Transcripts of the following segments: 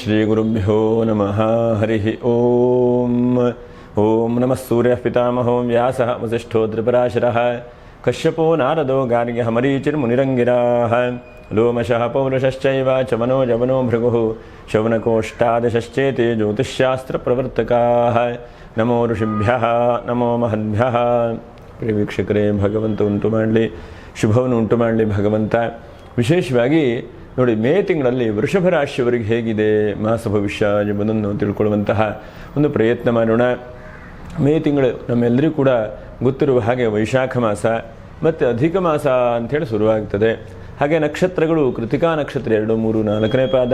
ಶ್ರೀ ಗುರುಭ್ಯೋ ನಮಃ ಹರಿ ಓಂ. ಓಂ ನಮಃ ಸೂರ್ಯ ಪಿತಾಮಹೋ ವ್ಯಾಸಃ ವಸಿಷ್ಠೋ ತ್ರಿಪರಾಶರಃ ಕಶ್ಯಪೋ ನಾರದೋ ಗಾರ್ಗ್ಯಃ ಮರೀಚಿರ್ಮುನಿರಂಗಿರಾಃ ಲೋಮಶಃ ಪೌರುಷಶ್ಚೈವ ಚಮನೋ ಜವನೋ ಭೃಗುಃ ಶೌನಕೋಷ್ಟಾದಶಶ್ಚೇತೆ ಜ್ಯೋತಿಷ್ಶಾಸ್ತ್ರಪ್ರವರ್ತಕಾಃ. ನಮೋ ಋಷಿಭ್ಯಃ ನಮೋ ಮಹದ್ಭ್ಯಃ. ಪ್ರಿಯ ವೀಕ್ಷಕರೇ, ಭಗವಂತ ಉಂಟು ಮಾಡಲಿ, ಶುಭವನ್ನು ಉಂಟು ಮಾಡಲಿ ಭಗವಂತ. ವಿಶೇಷವಾಗಿ ನೋಡಿ, ಮೇ ತಿಂಗಳಲ್ಲಿ ವೃಷಭ ರಾಶಿಯವರಿಗೆ ಹೇಗಿದೆ ಮಾಸ ಭವಿಷ್ಯ ಎಂಬುದನ್ನು ತಿಳ್ಕೊಳ್ಳುವಂತಹ ಒಂದು ಪ್ರಯತ್ನ ಮಾಡೋಣ. ಮೇ ತಿಂಗಳು ನಮ್ಮೆಲ್ಲರಿಗೂ ಕೂಡ ಗೊತ್ತಿರುವ ಹಾಗೆ ವೈಶಾಖ ಮಾಸ ಮತ್ತು ಅಧಿಕ ಮಾಸ ಅಂಥೇಳಿ ಶುರುವಾಗ್ತದೆ. ಹಾಗೆ ನಕ್ಷತ್ರಗಳು ಕೃತಿಕಾ ನಕ್ಷತ್ರ 2, 3, 4ನೇ ಪಾದ,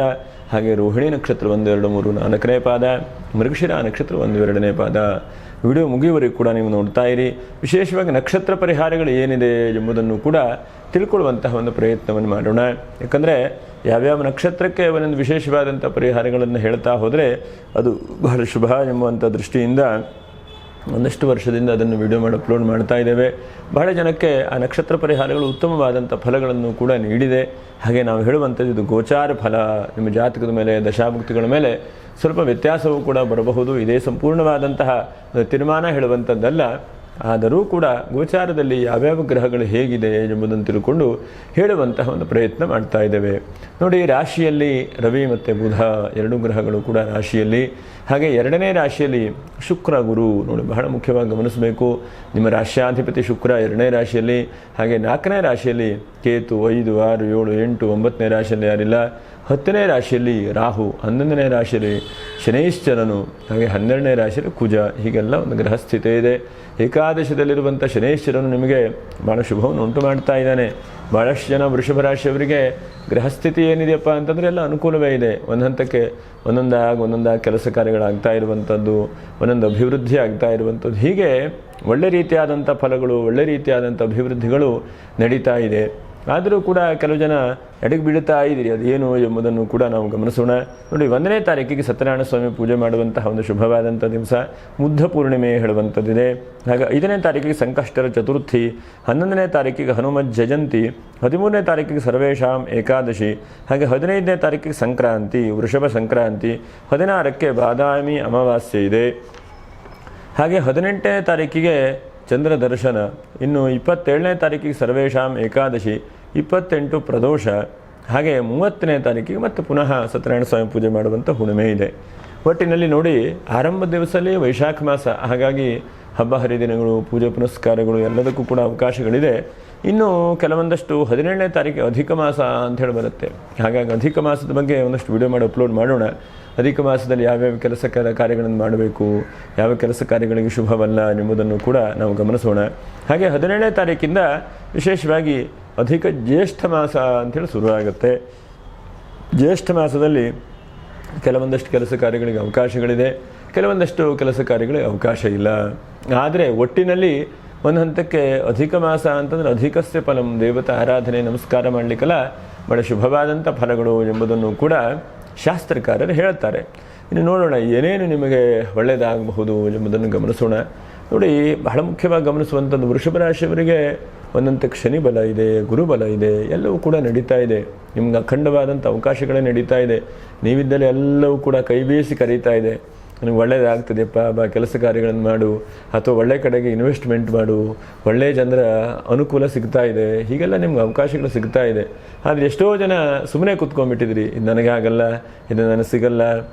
ಹಾಗೆ ರೋಹಿಣಿ ನಕ್ಷತ್ರ 1, 2, 3, 4ನೇ ಪಾದ, ಮೃಗಶಿರ ನಕ್ಷತ್ರ 1, 2ನೇ ಪಾದ. ವಿಡಿಯೋ ಮುಗಿಯುವವರೆಗೂ ಕೂಡ ನೀವು ನೋಡ್ತಾ ಇರಿ. ವಿಶೇಷವಾಗಿ ನಕ್ಷತ್ರ ಪರಿಹಾರಗಳು ಏನಿದೆ ಎಂಬುದನ್ನು ಕೂಡ ತಿಳ್ಕೊಳ್ಳುವಂತಹ ಒಂದು ಪ್ರಯತ್ನವನ್ನು ಮಾಡೋಣ. ಯಾಕಂದರೆ ಯಾವ್ಯಾವ ನಕ್ಷತ್ರಕ್ಕೆ ಒಂದೊಂದು ವಿಶೇಷವಾದಂಥ ಪರಿಹಾರಗಳನ್ನು ಹೇಳ್ತಾ ಹೋದರೆ ಅದು ಬಹಳ ಶುಭ ಎಂಬುವಂಥ ದೃಷ್ಟಿಯಿಂದ ಒಂದಷ್ಟು ವರ್ಷದಿಂದ ಅದನ್ನು ವಿಡಿಯೋ ಮಾಡಿ ಅಪ್ಲೋಡ್ ಮಾಡ್ತಾ ಇದ್ದೇವೆ. ಬಹಳ ಜನಕ್ಕೆ ಆ ನಕ್ಷತ್ರ ಪರಿಹಾರಗಳು ಉತ್ತಮವಾದಂಥ ಫಲಗಳನ್ನು ಕೂಡ ನೀಡಿದೆ. ಹಾಗೆ ನಾವು ಹೇಳುವಂಥದ್ದು ಇದು ಗೋಚಾರ ಫಲ. ನಿಮ್ಮ ಜಾತಕದ ಮೇಲೆ, ದಶಾಭುಕ್ತಿಗಳ ಮೇಲೆ ಸ್ವಲ್ಪ ವ್ಯತ್ಯಾಸವೂ ಕೂಡ ಬರಬಹುದು. ಇದೇ ಸಂಪೂರ್ಣವಾದಂತಹ ತೀರ್ಮಾನ ಹೇಳುವಂಥದ್ದಲ್ಲ. ಆದರೂ ಕೂಡ ಗೋಚಾರದಲ್ಲಿ ಯಾವ್ಯಾವ ಗ್ರಹಗಳು ಹೇಗಿದೆ ಎಂಬುದನ್ನು ತಿಳ್ಕೊಂಡು ಹೇಳುವಂತಹ ಒಂದು ಪ್ರಯತ್ನ ಮಾಡ್ತಾ ಇದ್ದೇವೆ. ನೋಡಿ, ರಾಶಿಯಲ್ಲಿ ರವಿ ಮತ್ತು ಬುಧ 2 ಗ್ರಹಗಳು ಕೂಡ ರಾಶಿಯಲ್ಲಿ. ಹಾಗೆ 2ನೇ ರಾಶಿಯಲ್ಲಿ ಶುಕ್ರ, ಗುರು. ನೋಡಿ, ಬಹಳ ಮುಖ್ಯವಾಗಿ ಗಮನಿಸಬೇಕು. ನಿಮ್ಮ ರಾಶ್ಯಾಧಿಪತಿ ಶುಕ್ರ 2ನೇ ರಾಶಿಯಲ್ಲಿ. ಹಾಗೆ 4ನೇ ರಾಶಿಯಲ್ಲಿ ಕೇತು, 5, 6, 7, 8, 9ನೇ ರಾಶಿಯಲ್ಲಿ ಯಾರಿಲ್ಲ. 10ನೇ ರಾಶಿಯಲ್ಲಿ ರಾಹು, 11ನೇ ರಾಶಿಯಲ್ಲಿ ಶನೈಶ್ಚರನು, ಹಾಗೆ 12ನೇ ರಾಶಿಯಲ್ಲಿ ಕುಜ. ಹೀಗೆಲ್ಲ ಒಂದು ಗ್ರಹ ಸ್ಥಿತಿ ಇದೆ. ಏಕಾದಶದಲ್ಲಿರುವಂಥ ಶನೈಶ್ಚರನು ನಿಮಗೆ ಭಾಳ ಶುಭವನ್ನು ಉಂಟು ಮಾಡ್ತಾ ಇದ್ದಾನೆ. ಭಾಳಷ್ಟು ಜನ ವೃಷಭ ರಾಶಿಯವರಿಗೆ ಗ್ರಹಸ್ಥಿತಿ ಏನಿದೆಯಪ್ಪ ಅಂತಂದರೆ ಎಲ್ಲ ಅನುಕೂಲವೇ ಇದೆ. ಒಂದು ಹಂತಕ್ಕೆ ಒಂದೊಂದಾಗಿ ಕೆಲಸ ಕಾರ್ಯಗಳಾಗ್ತಾ ಇರುವಂಥದ್ದು, ಒಂದೊಂದು ಅಭಿವೃದ್ಧಿ ಆಗ್ತಾ ಇರುವಂಥದ್ದು, ಹೀಗೆ ಒಳ್ಳೆ ರೀತಿಯಾದಂಥ ಫಲಗಳು, ಒಳ್ಳೆ ರೀತಿಯಾದಂಥ ಅಭಿವೃದ್ಧಿಗಳು ನಡೀತಾ ಇದೆ. ಆದರೂ ಕೂಡ ಕೆಲವು ಜನ ಎಡೆಗೆ ಬೀಳುತ್ತಾ ಇದ್ದೀರಿ. ಅದೇನು ಎಂಬುದನ್ನು ಕೂಡ ನಾವು ಗಮನಿಸೋಣ. ನೋಡಿ, 1ನೇ ತಾರೀಕಿಗೆ ಸತ್ಯನಾರಾಯಣ ಸ್ವಾಮಿ ಪೂಜೆ ಮಾಡುವಂತಹ ಒಂದು ಶುಭವಾದಂಥ ದಿವಸ ಬುದ್ಧ ಪೂರ್ಣಿಮೆ ಹೇಳುವಂಥದ್ದಿದೆ. ಹಾಗೆ 5ನೇ ತಾರೀಕಿಗೆ ಸಂಕಷ್ಟರ ಚತುರ್ಥಿ, 11ನೇ ತಾರೀಕಿಗೆ ಹನುಮತ್ ಜಯಂತಿ, 13ನೇ ತಾರೀಕಿಗೆ ಸರ್ವೇಶಾಂ ಏಕಾದಶಿ, ಹಾಗೆ 15ನೇ ತಾರೀಕಿಗೆ ಸಂಕ್ರಾಂತಿ, ವೃಷಭ ಸಂಕ್ರಾಂತಿ, 16ಕ್ಕೆ ಬಾದಾಮಿ ಅಮಾವಾಸ್ಯೆ ಇದೆ. ಹಾಗೆ 18ನೇ ತಾರೀಕಿಗೆ ಚಂದ್ರ ದರ್ಶನ, ಇನ್ನು 27ನೇ ತಾರೀಕಿಗೆ ಸರ್ವೇಶಾಂ ಏಕಾದಶಿ, 28 ಪ್ರದೋಷ, ಹಾಗೆ 30ನೇ ತಾರೀಕಿಗೆ ಮತ್ತೆ ಪುನಃ ಸತ್ಯನಾರಾಯಣ ಸ್ವಾಮಿ ಪೂಜೆ ಮಾಡುವಂಥ ಹುಣ್ಣಿಮೆ ಇದೆ. ಒಟ್ಟಿನಲ್ಲಿ ನೋಡಿ, ಆರಂಭ ದಿವಸದಲ್ಲಿ ವೈಶಾಖ ಮಾಸ, ಹಾಗಾಗಿ ಹಬ್ಬ ಹರಿದಿನಗಳು, ಪೂಜೆ ಪುನಸ್ಕಾರಗಳು ಎಲ್ಲದಕ್ಕೂ ಕೂಡ ಅವಕಾಶಗಳಿದೆ. ಇನ್ನು ಕೆಲವೊಂದಷ್ಟು 17ನೇ ತಾರೀಕು ಅಧಿಕ ಮಾಸ ಅಂಥೇಳಿ ಬರುತ್ತೆ. ಹಾಗಾಗಿ ಅಧಿಕ ಮಾಸದ ಬಗ್ಗೆ ಒಂದಷ್ಟು ವಿಡಿಯೋ ಮಾಡಿ ಅಪ್ಲೋಡ್ ಮಾಡೋಣ. ಅಧಿಕ ಮಾಸದಲ್ಲಿ ಯಾವ್ಯಾವ ಕೆಲಸ ಕಾರ್ಯಗಳನ್ನು ಮಾಡಬೇಕು, ಯಾವ ಕೆಲಸ ಕಾರ್ಯಗಳಿಗೆ ಶುಭವಲ್ಲ ಎಂಬುದನ್ನು ಕೂಡ ನಾವು ಗಮನಿಸೋಣ. ಹಾಗೆ 17ನೇ ತಾರೀಕಿಂದ ವಿಶೇಷವಾಗಿ ಅಧಿಕ ಜ್ಯೇಷ್ಠ ಮಾಸ ಅಂಥೇಳಿ ಶುರುವಾಗುತ್ತೆ. ಜ್ಯೇಷ್ಠ ಮಾಸದಲ್ಲಿ ಕೆಲವೊಂದಷ್ಟು ಕೆಲಸ ಕಾರ್ಯಗಳಿಗೆ ಅವಕಾಶಗಳಿದೆ, ಕೆಲವೊಂದಷ್ಟು ಕೆಲಸ ಕಾರ್ಯಗಳಿಗೆ ಅವಕಾಶ ಇಲ್ಲ. ಆದರೆ ಒಟ್ಟಿನಲ್ಲಿ ಒಂದು ಹಂತಕ್ಕೆ ಅಧಿಕ ಮಾಸ ಅಂತಂದರೆ ಅಧಿಕಸ್ಯ ಫಲಂ, ದೇವತಾ ಆರಾಧನೆ ನಮಸ್ಕಾರ ಮಾಡಲಿಕ್ಕೆಲ್ಲ ಬಹಳ ಶುಭವಾದಂಥ ಫಲಗಳು ಎಂಬುದನ್ನು ಕೂಡ ಶಾಸ್ತ್ರಕಾರರು ಹೇಳ್ತಾರೆ. ಇನ್ನು ನೋಡೋಣ ಏನೇನು ನಿಮಗೆ ಒಳ್ಳೆಯದಾಗಬಹುದು ಎಂಬುದನ್ನು ಗಮನಿಸೋಣ. ನೋಡಿ, ಬಹಳ ಮುಖ್ಯವಾಗಿ ಗಮನಿಸುವಂಥದ್ದು ವೃಷಭ ರಾಶಿಯವರಿಗೆ ಒಂದಂತಕ್ಕೆ ಶನಿ ಬಲ ಇದೆ, ಗುರುಬಲ ಇದೆ, ಎಲ್ಲವೂ ಕೂಡ ನಡೀತಾ ಇದೆ. ನಿಮ್ಗೆ ಅಖಂಡವಾದಂಥ ಅವಕಾಶಗಳೇ ನಡೀತಾ ಇದೆ. ನೀವಿದ್ದಲ್ಲಿ ಎಲ್ಲವೂ ಕೂಡ ಕೈ ಬೀಸಿ ಕರೀತಾ ಇದೆ. ನನಗೆ ಒಳ್ಳೆಯದಾಗ್ತದೆಯಪ್ಪ, ಕೆಲಸ ಕಾರ್ಯಗಳನ್ನು ಮಾಡು, ಅಥವಾ ಒಳ್ಳೆ ಕಡೆಗೆ ಇನ್ವೆಸ್ಟ್ಮೆಂಟ್ ಮಾಡು, ಒಳ್ಳೆಯ ಜನರ ಅನುಕೂಲ ಸಿಗ್ತಾ ಇದೆ, ಹೀಗೆಲ್ಲ ನಿಮ್ಗೆ ಅವಕಾಶಗಳು ಸಿಗ್ತಾ ಇದೆ. ಆದರೆ ಎಷ್ಟೋ ಜನ ಸುಮ್ಮನೆ ಕೂತ್ಕೊಂಡ್ಬಿಟ್ಟಿದ್ರಿ. ಇದು ನನಗೆ ಆಗಲ್ಲ, ಇದು ನನಗೆ ಸಿಗಲ್ಲ,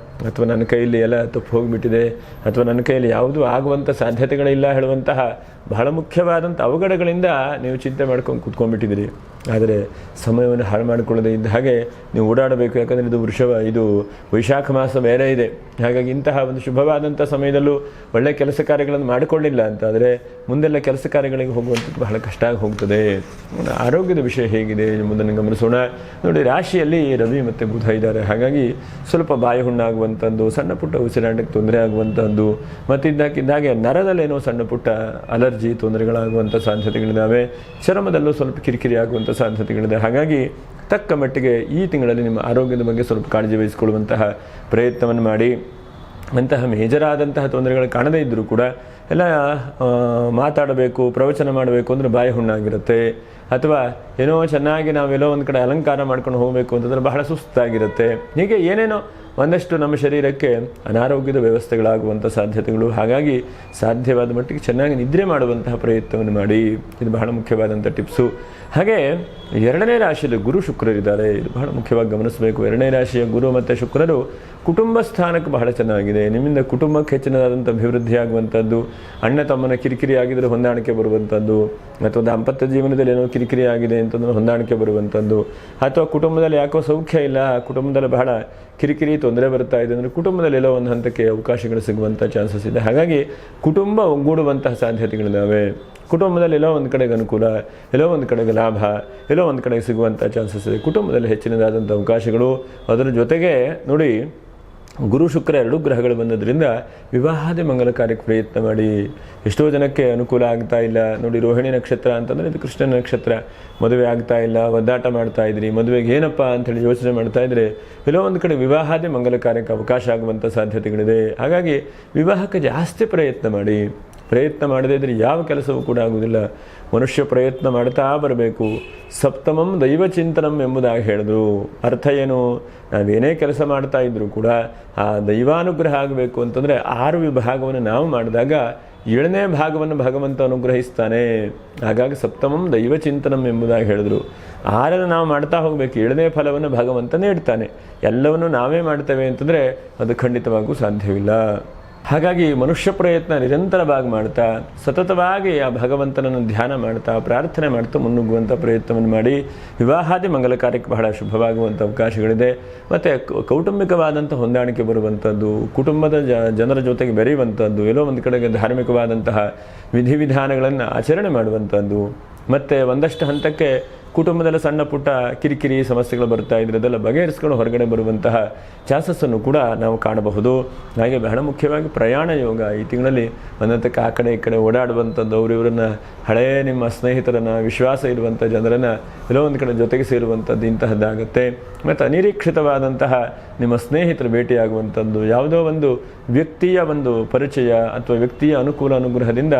ಅಥವಾ ನನ್ನ ಕೈಯಲ್ಲಿ ಎಲ್ಲ ತಪ್ಪು ಹೋಗಿಬಿಟ್ಟಿದೆ, ಅಥವಾ ನನ್ನ ಕೈಯಲ್ಲಿ ಯಾವುದೂ ಆಗುವಂಥ ಸಾಧ್ಯತೆಗಳಿಲ್ಲ ಹೇಳುವಂತಹ ಬಹಳ ಮುಖ್ಯವಾದಂಥ ಅವಘಡಗಳಿಂದ ನೀವು ಚಿಂತೆ ಮಾಡ್ಕೊಂಡು ಕೂತ್ಕೊಂಡ್ಬಿಟ್ಟಿದ್ದೀರಿ. ಆದರೆ ಸಮಯವನ್ನು ಹಾಳು ಮಾಡಿಕೊಳ್ಳದೆ ಇದ್ದ ಹಾಗೆ ನೀವು ಓಡಾಡಬೇಕು. ಯಾಕಂದರೆ ಇದು ವೈಶಾಖ ಮಾಸ ಬೇರೆ ಇದೆ. ಹಾಗಾಗಿ ಇಂತಹ ಒಂದು ಶುಭವಾದಂಥ ಸಮಯದಲ್ಲೂ ಒಳ್ಳೆಯ ಕೆಲಸ ಕಾರ್ಯಗಳನ್ನು ಮಾಡಿಕೊಳ್ಳಿಲ್ಲ ಅಂತಾದರೆ ಮುಂದೆಲ್ಲ ಕೆಲಸ ಕಾರ್ಯಗಳಿಗೆ ಹೋಗುವಂಥದ್ದು ಬಹಳ ಕಷ್ಟ ಆಗಿ ಹೋಗ್ತದೆ. ಆರೋಗ್ಯದ ವಿಷಯ ಹೇಗಿದೆ ಎಂಬುದನ್ನು ಗಮನಿಸೋಣ. ನೋಡಿ, ರಾಶಿಯಲ್ಲಿ ರವಿ ಮತ್ತು ಬುಧ ಇದ್ದಾರೆ. ಹಾಗಾಗಿ ಸ್ವಲ್ಪ ಬಾಯಿ ಹುಣ್ಣಾಗುವಂಥದ್ದು, ಸಣ್ಣ ಪುಟ್ಟ ಉಸಿರಾಟಕ್ಕೆ ತೊಂದರೆ ಆಗುವಂಥದ್ದು, ಮತ್ತು ಇದ್ದಕ್ಕಿದ್ದಾಗೆ ನರದಲ್ಲೇನೋ ಸಣ್ಣ ಪುಟ್ಟ ಅಲರ್ಜಿ ತೊಂದರೆಗಳಾಗುವಂಥ ಸಾಧ್ಯತೆಗಳಿದ್ದಾವೆ. ಚರ್ಮದಲ್ಲೂ ಸ್ವಲ್ಪ ಕಿರಿಕಿರಿ ಆಗುವಂಥ ಸಾಧ್ಯತೆಗಳಿದೆ. ಹಾಗಾಗಿ ತಕ್ಕ ಮಟ್ಟಿಗೆ ಈ ತಿಂಗಳಲ್ಲಿ ನಿಮ್ಮ ಆರೋಗ್ಯದ ಬಗ್ಗೆ ಸ್ವಲ್ಪ ಕಾಳಜಿ ವಹಿಸಿಕೊಳ್ಳುವಂತಹ ಪ್ರಯತ್ನವನ್ನು ಮಾಡಿ. ಅಂತಹ ಮೇಜರಾದಂತಹ ತೊಂದರೆಗಳು ಕಾಣದೇ ಇದ್ದರೂ ಕೂಡ ಎಲ್ಲ ಮಾತಾಡಬೇಕು, ಪ್ರವಚನ ಮಾಡಬೇಕು ಅಂದರೆ ಬಾಯಿ ಹುಣ್ಣಾಗಿರುತ್ತೆ. ಅಥವಾ ಏನೋ ಚೆನ್ನಾಗಿ ನಾವೆಲ್ಲೋ ಒಂದು ಕಡೆ ಅಲಂಕಾರ ಮಾಡ್ಕೊಂಡು ಹೋಗಬೇಕು ಅಂತಂದರೆ ಬಹಳ ಸುಸ್ತಾಗಿರುತ್ತೆ. ಹೀಗೆ ಏನೇನೋ ಒಂದಷ್ಟು ನಮ್ಮ ಶರೀರಕ್ಕೆ ಅನಾರೋಗ್ಯದ ವ್ಯವಸ್ಥೆಗಳಾಗುವಂಥ ಸಾಧ್ಯತೆಗಳು. ಹಾಗಾಗಿ ಸಾಧ್ಯವಾದ ಮಟ್ಟಿಗೆ ಚೆನ್ನಾಗಿ ನಿದ್ರೆ ಮಾಡುವಂತಹ ಪ್ರಯತ್ನವನ್ನು ಮಾಡಿ, ಇದು ಬಹಳ ಮುಖ್ಯವಾದಂಥ ಟಿಪ್ಸು. ಹಾಗೆ 2ನೇ ರಾಶಿಯಲ್ಲಿ ಗುರು ಶುಕ್ರರಿದ್ದಾರೆ, ಇದು ಬಹಳ ಮುಖ್ಯವಾಗಿ ಗಮನಿಸಬೇಕು. 2ನೇ ರಾಶಿಯ ಗುರು ಮತ್ತು ಶುಕ್ರರು ಕುಟುಂಬ ಸ್ಥಾನಕ್ಕೆ ಬಹಳ ಚೆನ್ನಾಗಿದೆ. ನಿಮ್ಮಿಂದ ಕುಟುಂಬಕ್ಕೆ ಹೆಚ್ಚಿನದಾದಂಥ ಅಭಿವೃದ್ಧಿ ಆಗುವಂಥದ್ದು, ಅಣ್ಣ ತಮ್ಮನ ಕಿರಿಕಿರಿ ಆಗಿದ್ರೆ ಹೊಂದಾಣಿಕೆ ಬರುವಂಥದ್ದು, ಅಥವಾ ದಾಂಪತ್ಯ ಜೀವನದಲ್ಲಿ ಏನೋ ಕಿರಿಕಿರಿ ಆಗಿದೆ ಅಂತಂದ್ರೆ ಹೊಂದಾಣಿಕೆ ಬರುವಂಥದ್ದು, ಅಥವಾ ಕುಟುಂಬದಲ್ಲಿ ಯಾಕೋ ಸೌಖ್ಯ ಇಲ್ಲ, ಕುಟುಂಬದಲ್ಲಿ ಬಹಳ ಕಿರಿಕಿರಿ ತೊಂದರೆ ಬರ್ತಾ ಇದೆ ಅಂದರೆ ಕುಟುಂಬದಲ್ಲಿ ಎಲ್ಲೋ ಒಂದು ಹಂತಕ್ಕೆ ಅವಕಾಶಗಳು ಸಿಗುವಂಥ ಚಾನ್ಸಸ್ ಇದೆ. ಹಾಗಾಗಿ ಕುಟುಂಬ ಒಗ್ಗೂಡುವಂತಹ ಸಾಧ್ಯತೆಗಳಿದ್ದಾವೆ. ಕುಟುಂಬದಲ್ಲಿ ಎಲ್ಲೋ ಒಂದು ಕಡೆಗೆ ಅನುಕೂಲ, ಎಲ್ಲೋ ಒಂದು ಕಡೆಗೆ ಲಾಭ, ಎಲ್ಲೋ ಒಂದು ಕಡೆಗೆ ಸಿಗುವಂಥ ಚಾನ್ಸಸ್ ಇದೆ. ಕುಟುಂಬದಲ್ಲಿ ಹೆಚ್ಚಿನದಾದಂಥ ಅವಕಾಶಗಳು. ಅದರ ಜೊತೆಗೆ ನೋಡಿ, ಗುರು ಶುಕ್ರ 2 ಗ್ರಹಗಳು ಬಂದದ್ರಿಂದ ವಿವಾಹಾದಿ ಮಂಗಲ ಕಾರ್ಯಕ್ಕೆ ಪ್ರಯತ್ನ ಮಾಡಿ. ಎಷ್ಟೋ ಜನಕ್ಕೆ ಅನುಕೂಲ ಆಗ್ತಾ ಇಲ್ಲ ನೋಡಿ. ರೋಹಿಣಿ ನಕ್ಷತ್ರ ಅಂತಂದರೆ ಇದು ಕೃಷ್ಣನ ನಕ್ಷತ್ರ. ಮದುವೆ ಆಗ್ತಾ ಇಲ್ಲ, ಒದ್ದಾಟ ಮಾಡ್ತಾ ಇದ್ರಿ, ಮದುವೆಗೆ ಏನಪ್ಪ ಅಂಥೇಳಿ ಯೋಚನೆ ಮಾಡ್ತಾ ಇದ್ರೆ ಎಲ್ಲೋ ಒಂದು ಕಡೆ ವಿವಾಹಾದಿ ಮಂಗಲ ಕಾರ್ಯಕ್ಕೆ ಅವಕಾಶ ಆಗುವಂಥ ಸಾಧ್ಯತೆಗಳಿದೆ. ಹಾಗಾಗಿ ವಿವಾಹಕ್ಕೆ ಜಾಸ್ತಿ ಪ್ರಯತ್ನ ಮಾಡಿ. ಪ್ರಯತ್ನ ಮಾಡದೇ ಇದ್ರೆ ಯಾವ ಕೆಲಸವೂ ಕೂಡ ಆಗುವುದಿಲ್ಲ. ಮನುಷ್ಯ ಪ್ರಯತ್ನ ಮಾಡ್ತಾ ಬರಬೇಕು. ಸಪ್ತಮಂ ದೈವಚಿಂತನಂ ಎಂಬುದಾಗಿ ಹೇಳಿದ್ರು. ಅರ್ಥ ಏನು? ನಾವೇನೇ ಕೆಲಸ ಮಾಡ್ತಾ ಇದ್ರೂ ಕೂಡ ಆ ದೈವಾನುಗ್ರಹ ಆಗಬೇಕು ಅಂತಂದರೆ 6 ವಿಭಾಗವನ್ನು ನಾವು ಮಾಡಿದಾಗ 7ನೇ ಭಾಗವನ್ನು ಭಗವಂತ ಅನುಗ್ರಹಿಸ್ತಾನೆ. ಹಾಗಾಗಿ ಸಪ್ತಮಂ ದೈವಚಿಂತನಂ ಎಂಬುದಾಗಿ ಹೇಳಿದ್ರು. 6 ನಾವು ಮಾಡ್ತಾ ಹೋಗಬೇಕು, 7ನೇ ಫಲವನ್ನು ಭಗವಂತ ನೀಡ್ತಾನೆ. ಎಲ್ಲವನ್ನು ನಾವೇ ಮಾಡ್ತೇವೆ ಅಂತಂದರೆ ಅದು ಖಂಡಿತವಾಗೂ ಸಾಧ್ಯವಿಲ್ಲ. ಹಾಗಾಗಿ ಮನುಷ್ಯ ಪ್ರಯತ್ನ ನಿರಂತರವಾಗಿ ಮಾಡ್ತಾ, ಸತತವಾಗಿ ಆ ಭಗವಂತನನ್ನು ಧ್ಯಾನ ಮಾಡ್ತಾ, ಪ್ರಾರ್ಥನೆ ಮಾಡ್ತಾ ಮುನ್ನುಗ್ಗುವಂಥ ಪ್ರಯತ್ನವನ್ನು ಮಾಡಿ. ವಿವಾಹಾದಿ ಮಂಗಲ ಕಾರ್ಯಕ್ಕೆ ಬಹಳ ಶುಭವಾಗುವಂಥ ಅವಕಾಶಗಳಿದೆ. ಮತ್ತು ಕೌಟುಂಬಿಕವಾದಂಥ ಹೊಂದಾಣಿಕೆ ಬರುವಂಥದ್ದು, ಕುಟುಂಬದ ಜನರ ಜೊತೆಗೆ ಬೆರೆಯುವಂಥದ್ದು, ಎಲ್ಲೋ ಒಂದು ಕಡೆಗೆ ಧಾರ್ಮಿಕವಾದಂತಹ ವಿಧಿವಿಧಾನಗಳನ್ನು ಆಚರಣೆ ಮಾಡುವಂಥದ್ದು, ಮತ್ತು ಒಂದಷ್ಟು ಹಂತಕ್ಕೆ ಕುಟುಂಬದಲ್ಲಿ ಸಣ್ಣ ಪುಟ್ಟ ಕಿರಿಕಿರಿ ಸಮಸ್ಯೆಗಳು ಬರ್ತಾ ಇದ್ರೆ ಅದೆಲ್ಲ ಬಗೆಹರಿಸ್ಕೊಂಡು ಹೊರಗಡೆ ಬರುವಂತಹ ಚಾನ್ಸಸ್ಸನ್ನು ಕೂಡ ನಾವು ಕಾಣಬಹುದು. ಹಾಗೆ ಬಹಳ ಮುಖ್ಯವಾಗಿ ಪ್ರಯಾಣ ಯೋಗ ಈ ತಿಂಗಳಲ್ಲಿ ಒಂದೊಂದಕ್ಕೆ ಆ ಕಡೆ ಈ ಕಡೆ ಓಡಾಡುವಂಥದ್ದು, ಇವರನ್ನು ಹಳೆಯ ನಿಮ್ಮ ಸ್ನೇಹಿತರನ್ನು, ವಿಶ್ವಾಸ ಇರುವಂಥ ಜನರನ್ನು ಎಲ್ಲೋ ಒಂದು ಕಡೆ ಜೊತೆಗೆ ಸೇರುವಂಥದ್ದು ಇಂತಹದ್ದಾಗುತ್ತೆ. ಮತ್ತು ಅನಿರೀಕ್ಷಿತವಾದಂತಹ ನಿಮ್ಮ ಸ್ನೇಹಿತರು ಭೇಟಿಯಾಗುವಂಥದ್ದು, ಯಾವುದೋ ಒಂದು ವ್ಯಕ್ತಿಯ ಒಂದು ಪರಿಚಯ ಅಥವಾ ವ್ಯಕ್ತಿಯ ಅನುಕೂಲ ಅನುಗ್ರಹದಿಂದ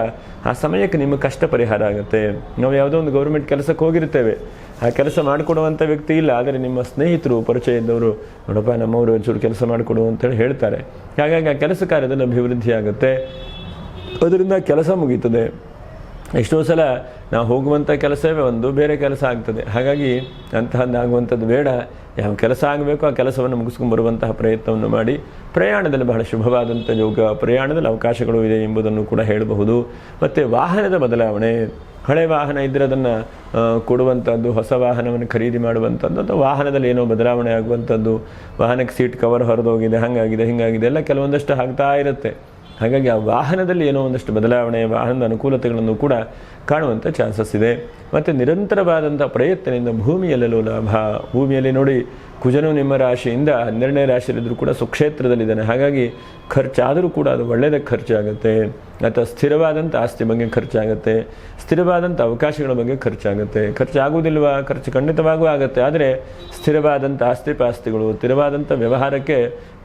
ಆ ಸಮಯಕ್ಕೆ ನಿಮ್ಮ ಕಷ್ಟ ಪರಿಹಾರ ಆಗುತ್ತೆ. ನಾವು ಯಾವುದೋ ಒಂದು ಗೌರ್ಮೆಂಟ್ ಕೆಲಸಕ್ಕೆ ಹೋಗಿರ್ತೇವೆ, ಆ ಕೆಲಸ ಮಾಡಿಕೊಡುವಂಥ ವ್ಯಕ್ತಿ ಇಲ್ಲ, ಆದರೆ ನಿಮ್ಮ ಸ್ನೇಹಿತರು ಪರಿಚಯ ಇದ್ದವರು ನೋಡಪ್ಪ ನಮ್ಮವರು ಒಂಚೂರು ಕೆಲಸ ಮಾಡಿಕೊಡು ಅಂತೇಳಿ ಹೇಳ್ತಾರೆ. ಹಾಗಾಗಿ ಆ ಕೆಲಸ ಕಾರ್ಯದಲ್ಲಿ ಅಭಿವೃದ್ಧಿ ಆಗುತ್ತೆ, ಅದರಿಂದ ಕೆಲಸ ಮುಗೀತದೆ. ಎಷ್ಟೋ ಸಲ ನಾವು ಹೋಗುವಂಥ ಕೆಲಸವೇ ಒಂದು, ಬೇರೆ ಕೆಲಸ ಆಗ್ತದೆ. ಹಾಗಾಗಿ ಅಂತಹದ್ದಾಗುವಂಥದ್ದು ಬೇಡ. ಯಾವ ಕೆಲಸ ಆಗಬೇಕು ಆ ಕೆಲಸವನ್ನು ಮುಗಿಸ್ಕೊಂಡ್ಬರುವಂತಹ ಪ್ರಯತ್ನವನ್ನು ಮಾಡಿ. ಪ್ರಯಾಣದಲ್ಲಿ ಬಹಳ ಶುಭವಾದಂಥ ಯೋಗ, ಪ್ರಯಾಣದಲ್ಲಿ ಅವಕಾಶಗಳು ಇದೆ ಎಂಬುದನ್ನು ಕೂಡ ಹೇಳಬಹುದು. ಮತ್ತು ವಾಹನದ ಬದಲಾವಣೆ, ಹಳೆ ವಾಹನ ಇದ್ದರೆ ಅದನ್ನು ಕೊಡುವಂಥದ್ದು, ಹೊಸ ವಾಹನವನ್ನು ಖರೀದಿ ಮಾಡುವಂಥದ್ದು, ಅಥವಾ ವಾಹನದಲ್ಲಿ ಏನೋ ಬದಲಾವಣೆ ಆಗುವಂಥದ್ದು, ವಾಹನಕ್ಕೆ ಸೀಟ್ ಕವರ್ ಹೊರದೋಗಿದೆ, ಹಾಗಾಗಿದೆ ಹಿಂಗಾಗಿದೆ ಎಲ್ಲ ಕೆಲವೊಂದಷ್ಟು ಆಗ್ತಾ ಇರುತ್ತೆ. ಹಾಗಾಗಿ ಆ ವಾಹನದಲ್ಲಿ ಏನೋ ಒಂದಷ್ಟು ಬದಲಾವಣೆ, ವಾಹನದ ಅನುಕೂಲತೆಗಳನ್ನು ಕೂಡ ಕಾಣುವಂಥ ಚಾನ್ಸಸ್ ಇದೆ. ಮತ್ತು ನಿರಂತರವಾದಂಥ ಪ್ರಯತ್ನದಿಂದ ಭೂಮಿಯಲ್ಲೆಲ್ಲೂ ಲಾಭ. ಭೂಮಿಯಲ್ಲಿ ನೋಡಿ, ಕುಜನು ನಿಮ್ಮ ರಾಶಿಯಿಂದ 12ನೇ ರಾಶಿಯಲ್ಲಿದ್ದರೂ ಕೂಡ ಸುಕ್ಷೇತ್ರದಲ್ಲಿದ್ದಾನೆ. ಹಾಗಾಗಿ ಖರ್ಚಾದರೂ ಕೂಡ ಅದು ಒಳ್ಳೆಯದಕ್ಕೆ ಖರ್ಚಾಗುತ್ತೆ. ಅಥವಾ ಸ್ಥಿರವಾದಂಥ ಆಸ್ತಿ ಬಗ್ಗೆ ಖರ್ಚಾಗುತ್ತೆ, ಸ್ಥಿರವಾದಂಥ ಅವಕಾಶಗಳ ಬಗ್ಗೆ ಖರ್ಚಾಗುತ್ತೆ. ಖರ್ಚಾಗುವುದಿಲ್ವಾ? ಖರ್ಚು ಖಂಡಿತವಾಗೂ ಆಗುತ್ತೆ. ಆದರೆ ಸ್ಥಿರವಾದಂಥ ಆಸ್ತಿಪಾಸ್ತಿಗಳು, ಸ್ಥಿರವಾದಂಥ ವ್ಯವಹಾರಕ್ಕೆ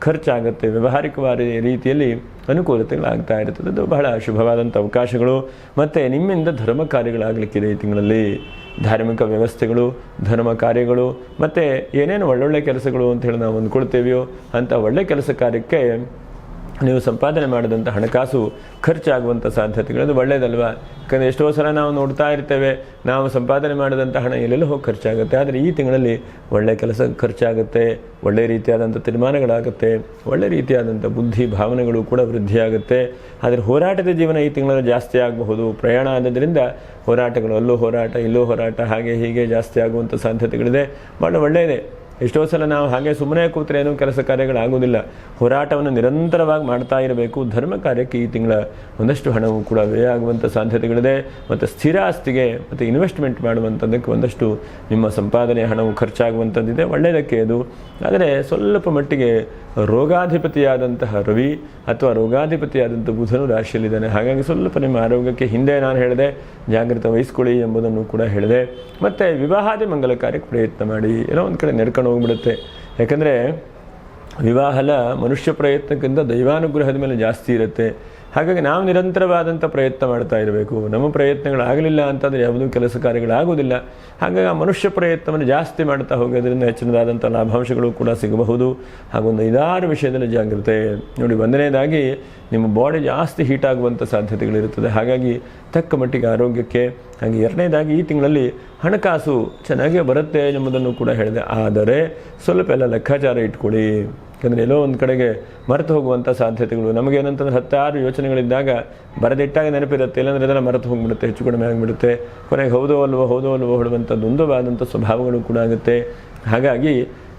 ಖರ್ಚಾಗುತ್ತೆ. ವ್ಯಾವಹಾರಿಕವಾದ ರೀತಿಯಲ್ಲಿ ಅನುಕೂಲತೆಗಳಾಗ್ತಾ ಇರ್ತದೆ. ಅದು ಬಹಳ ಶುಭವಾದಂಥ ಅವಕಾಶಗಳು. ಮತ್ತು ನಿಮ್ಮಿಂದ ಧರ್ಮ ಕಾರ್ಯಗಳಾಗಲಿಕ್ಕಿದೆ ಈ ತಿಂಗಳಲ್ಲಿ. ಧಾರ್ಮಿಕ ವ್ಯವಸ್ಥೆಗಳು, ಧರ್ಮ ಕಾರ್ಯಗಳು, ಮತ್ತು ಏನೇನು ಒಳ್ಳೊಳ್ಳೆ ಕೆಲಸಗಳು ಅಂತ ಹೇಳಿ ನಾವು ಅಂದ್ಕೊಳ್ತೇವೆಯೋ ಅಂಥ ಒಳ್ಳೆ ಕೆಲಸ ಕಾರ್ಯಕ್ಕೆ ನೀವು ಸಂಪಾದನೆ ಮಾಡಿದಂಥ ಹಣಕಾಸು ಖರ್ಚಾಗುವಂಥ ಸಾಧ್ಯತೆಗಳು. ಅದು ಒಳ್ಳೆಯದಲ್ವಾ? ಯಾಕಂದರೆ ಎಷ್ಟೋ ಸಲ ನಾವು ನೋಡ್ತಾ ಇರ್ತೇವೆ, ನಾವು ಸಂಪಾದನೆ ಮಾಡಿದಂಥ ಹಣ ಎಲ್ಲೆಲ್ಲೂ ಹೋಗಿ ಖರ್ಚಾಗುತ್ತೆ. ಆದರೆ ಈ ತಿಂಗಳಲ್ಲಿ ಒಳ್ಳೆಯ ಕೆಲಸ ಖರ್ಚಾಗುತ್ತೆ, ಒಳ್ಳೆಯ ರೀತಿಯಾದಂಥ ತೀರ್ಮಾನಗಳಾಗುತ್ತೆ, ಒಳ್ಳೆಯ ರೀತಿಯಾದಂಥ ಬುದ್ಧಿ ಭಾವನೆಗಳು ಕೂಡ ವೃದ್ಧಿಯಾಗುತ್ತೆ. ಆದರೆ ಹೋರಾಟದ ಜೀವನ ಈ ತಿಂಗಳಲ್ಲಿ ಜಾಸ್ತಿ ಆಗಬಹುದು. ಪ್ರಯಾಣ ಆದದ್ರಿಂದ ಹೋರಾಟಗಳು, ಅಲ್ಲೂ ಹೋರಾಟ ಇಲ್ಲೂ ಹೋರಾಟ, ಹಾಗೆ ಹೀಗೆ ಜಾಸ್ತಿ ಆಗುವಂಥ ಸಾಧ್ಯತೆಗಳಿದೆ. ಭಾಳ ಒಳ್ಳೆಯದೇ. ಎಷ್ಟೋ ಸಲ ನಾವು ಹಾಗೆ ಸುಮ್ಮನೆ ಕೂತ್ರೆ ಏನೂ ಕೆಲಸ ಕಾರ್ಯಗಳಾಗೋದಿಲ್ಲ. ಹೋರಾಟವನ್ನು ನಿರಂತರವಾಗಿ ಮಾಡ್ತಾ ಇರಬೇಕು. ಧರ್ಮ ಕಾರ್ಯಕ್ಕೆ ಈ ತಿಂಗಳ ಒಂದಷ್ಟು ಹಣವು ಕೂಡ ವ್ಯಯ ಆಗುವಂಥ ಸಾಧ್ಯತೆಗಳಿದೆ. ಮತ್ತು ಸ್ಥಿರ ಆಸ್ತಿಗೆ ಮತ್ತು ಇನ್ವೆಸ್ಟ್ಮೆಂಟ್ ಮಾಡುವಂಥದ್ದಕ್ಕೆ ಒಂದಷ್ಟು ನಿಮ್ಮ ಸಂಪಾದನೆ ಹಣವು ಖರ್ಚಾಗುವಂಥದ್ದಿದೆ. ಒಳ್ಳೆಯದಕ್ಕೆ ಅದು. ಆದರೆ ಸ್ವಲ್ಪ ಮಟ್ಟಿಗೆ ರೋಗಾಧಿಪತಿಯಾದಂತಹ ರವಿ ಅಥವಾ ರೋಗಾಧಿಪತಿಯಾದಂಥ ಬುಧನು ರಾಶಿಯಲ್ಲಿದ್ದಾನೆ. ಹಾಗಾಗಿ ಸ್ವಲ್ಪ ನಿಮ್ಮ ಆರೋಗ್ಯಕ್ಕೆ ಹಿಂದೆ ನಾನು ಹೇಳಿದೆ ಜಾಗೃತ ವಹಿಸ್ಕೊಳ್ಳಿ ಎಂಬುದನ್ನು ಕೂಡ ಹೇಳಿದೆ. ಮತ್ತು ವಿವಾಹಾದಿ ಮಂಗಲ ಕಾರ್ಯಕ್ಕೆ ಪ್ರಯತ್ನ ಮಾಡಿ. ಏನೋ ಒಂದು ಕಡೆ ನೆಡ್ಕೊಂಡು ಹೋಗ್ಬಿಡುತ್ತೆ. ಯಾಕಂದರೆ ವಿವಾಹಲ ಮನುಷ್ಯ ಪ್ರಯತ್ನಕ್ಕಿಂತ ದೈವಾನುಗ್ರಹದ ಮೇಲೆ ಜಾಸ್ತಿ ಇರುತ್ತೆ. ಹಾಗಾಗಿ ನಾವು ನಿರಂತರವಾದಂಥ ಪ್ರಯತ್ನ ಮಾಡ್ತಾ ಇರಬೇಕು. ನಮ್ಮ ಪ್ರಯತ್ನಗಳಾಗಲಿಲ್ಲ ಅಂತಂದರೆ ಯಾವುದೂ ಕೆಲಸ ಕಾರ್ಯಗಳಾಗುವುದಿಲ್ಲ. ಹಾಗಾಗಿ ಆ ಮನುಷ್ಯ ಪ್ರಯತ್ನವನ್ನು ಜಾಸ್ತಿ ಮಾಡ್ತಾ ಹೋಗೋದ್ರಿಂದ ಹೆಚ್ಚಿನದಾದಂಥ ಲಾಭಾಂಶಗಳು ಕೂಡ ಸಿಗಬಹುದು. ಹಾಗೊಂದು 5-6 ವಿಷಯದಲ್ಲಿ ಜಾಗ್ರತೆ ನೋಡಿ. ಒಂದನೇದಾಗಿ ನಿಮ್ಮ ಬಾಡಿ ಜಾಸ್ತಿ ಹೀಟ್ ಆಗುವಂಥ ಸಾಧ್ಯತೆಗಳಿರುತ್ತದೆ, ಹಾಗಾಗಿ ತಕ್ಕ ಮಟ್ಟಿಗೆ ಆರೋಗ್ಯಕ್ಕೆ. ಹಾಗೆ ಎರಡನೇದಾಗಿ ಈ ತಿಂಗಳಲ್ಲಿ ಹಣಕಾಸು ಚೆನ್ನಾಗೇ ಬರುತ್ತೆ ಎಂಬುದನ್ನು ಕೂಡ ಹೇಳಿದೆ. ಆದರೆ ಸ್ವಲ್ಪ ಎಲ್ಲ ಲೆಕ್ಕಾಚಾರ ಇಟ್ಕೊಳ್ಳಿ. ಯಾಕಂದರೆ ಎಲ್ಲೋ ಒಂದು ಕಡೆಗೆ ಮರೆತು ಹೋಗುವಂಥ ಸಾಧ್ಯತೆಗಳು ನಮಗೇನಂತಂದ್ರೆ 10-6 ಯೋಚನೆಗಳಿದ್ದಾಗ ಬರೆದಿಟ್ಟಾಗ ನೆನಪಿರುತ್ತೆ, ಇಲ್ಲಾಂದರೆ ಇದೆಲ್ಲ ಮರೆತು ಹೋಗಿಬಿಡುತ್ತೆ, ಹೆಚ್ಚು ಕಡಿಮೆ ಆಗಿಬಿಡುತ್ತೆ. ಕೊನೆಗೆ ಹೌದೋ ಅಲ್ವೋ ಹೇಳುವಂಥದ್ದು ದ್ವಂದ್ವವಾದಂಥ ಸ್ವಭಾವಗಳು ಕೂಡ ಆಗುತ್ತೆ. ಹಾಗಾಗಿ